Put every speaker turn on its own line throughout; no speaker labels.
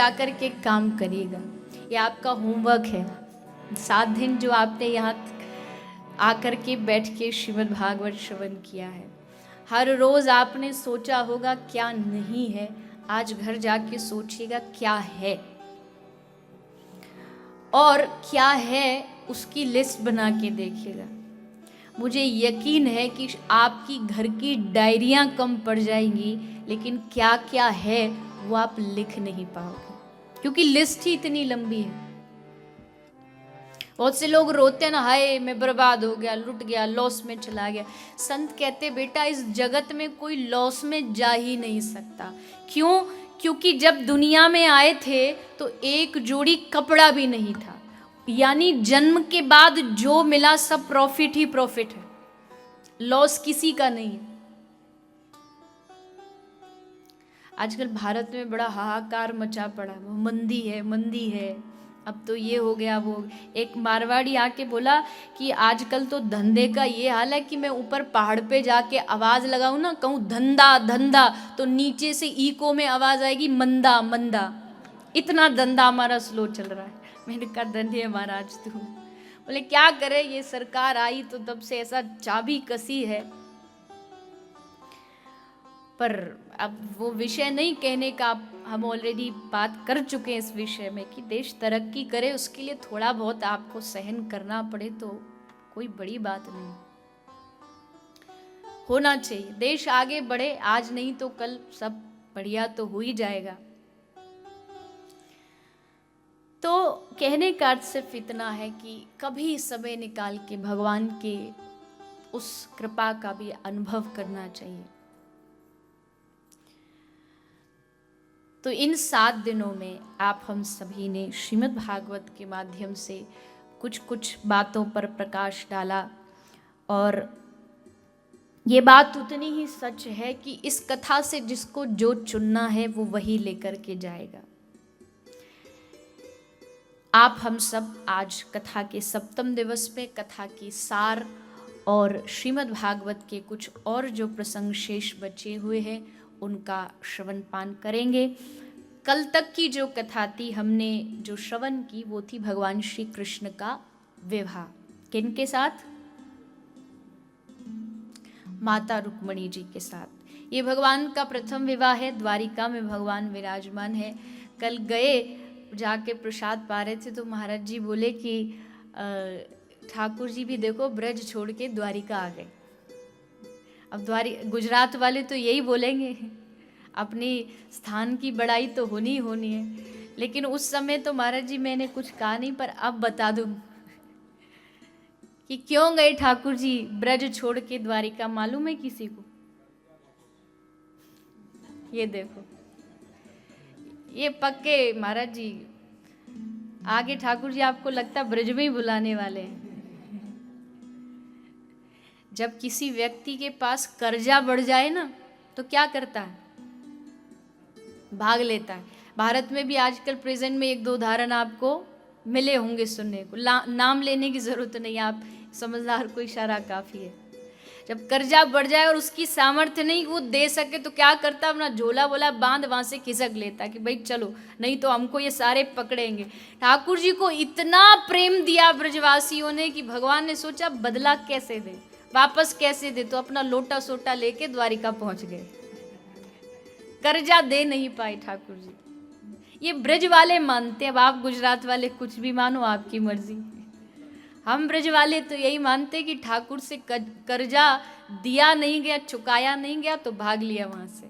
जाकर के काम करिएगा। ये आपका होमवर्क है। 7 दिन जो आपने यहाँ आकर के बैठ के श्रीमद् भागवत श्रवण किया है, हर रोज़ आपने सोचा होगा क्या नहीं है, आज घर जाके सोचिएगा क्या है, और क्या है उसकी लिस्ट बना के देखिएगा। मुझे यकीन है कि आपकी घर की डायरियां कम पड़ जाएंगी, लेकिन क्या क्या है वो आप लिख नहीं पाओगे, क्योंकि लिस्ट ही इतनी लंबी है। बहुत से लोग रोते हैं ना, हाय मैं बर्बाद हो गया, लुट गया, लॉस में चला गया। संत कहते बेटा इस जगत में कोई लॉस में जा ही नहीं सकता। क्यों? क्योंकि जब दुनिया में आए थे तो एक जोड़ी कपड़ा भी नहीं था, यानी जन्म के बाद जो मिला सब प्रॉफिट ही प्रॉफिट है, लॉस किसी का नहीं है। आजकल भारत में बड़ा हाहाकार मचा पड़ा, मंदी है मंदी है, अब तो ये हो गया वो। एक मारवाड़ी आके बोला कि आजकल तो धंधे का ये हाल है कि मैं ऊपर पहाड़ पे जाके आवाज लगाऊं ना, कहूँ धंधा धंधा, तो नीचे से इको में आवाज आएगी मंदा मंदा। इतना धंधा हमारा स्लो चल रहा है। मैंने कहा धन्य महाराज तू। बोले क्या करे, ये सरकार आई तो तब से ऐसा चाबी कसी है। पर अब वो विषय नहीं कहने का, हम ऑलरेडी बात कर चुके हैं इस विषय में कि देश तरक्की करे, उसके लिए थोड़ा बहुत आपको सहन करना पड़े तो कोई बड़ी बात नहीं, होना चाहिए। देश आगे बढ़े, आज नहीं तो कल सब बढ़िया तो हो ही जाएगा। तो कहने का अर्थ सिर्फ इतना है कि कभी समय निकाल के भगवान के उस कृपा का भी अनुभव करना चाहिए। तो इन 7 दिनों में आप हम सभी ने श्रीमद् भागवत के माध्यम से कुछ कुछ बातों पर प्रकाश डाला, और ये बात उतनी ही सच है कि इस कथा से जिसको जो चुनना है वो वही लेकर के जाएगा। आप हम सब आज कथा के 7वें दिवस पे कथा की सार और श्रीमद् भागवत के कुछ और जो प्रसंग शेष बचे हुए हैं उनका श्रवण पान करेंगे। कल तक की जो कथा थी, हमने जो श्रवण की वो थी भगवान श्री कृष्ण का विवाह। किनके साथ? माता रुक्मणी जी के साथ। ये भगवान का प्रथम विवाह है, द्वारिका में भगवान विराजमान है। कल गए जाके प्रसाद पा रहे थे तो महाराज जी बोले कि ठाकुर जी भी देखो ब्रज छोड़ के द्वारिका आ गए। अब गुजरात वाले तो यही बोलेंगे, अपनी स्थान की बड़ाई तो होनी होनी है, लेकिन उस समय तो महाराज जी मैंने कुछ कहा नहीं, पर अब बता दूं कि क्यों गए ठाकुर जी ब्रज छोड़ के द्वारिका। मालूम है किसी को? ये देखो, ये पक्के महाराज जी आगे ठाकुर जी आपको लगता ब्रज में ही बुलाने वाले हैं। जब किसी व्यक्ति के पास कर्जा बढ़ जाए ना तो क्या करता है? भाग लेता है। भारत में भी आजकल प्रेजेंट में 1-2 उदाहरण आपको मिले होंगे सुनने को, नाम लेने की जरूरत नहीं, आप समझदार को इशारा काफी है। जब कर्जा बढ़ जाए और उसकी सामर्थ्य नहीं वो दे सके तो क्या करता? अपना झोला वोला बांध वहां से खिसक लेता कि भाई चलो, नहीं तो हमको ये सारे पकड़ेंगे। ठाकुर जी को इतना प्रेम दिया ब्रजवासियों ने कि भगवान ने सोचा बदला कैसे दे, वापस कैसे दे, तो अपना लोटा सोटा लेके द्वारिका पहुंच गए। कर्जा दे नहीं पाए ठाकुर जी। ये ब्रज वाले मानते हैं, अब आप गुजरात वाले कुछ भी मानो, आपकी मर्जी। हम ब्रज वाले तो यही मानते कि ठाकुर से कर्जा दिया नहीं गया, चुकाया नहीं गया तो भाग लिया वहां से।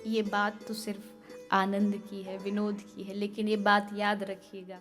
ये बात तो सिर्फ आनंद की है, विनोद की है, लेकिन ये बात याद रखिएगा।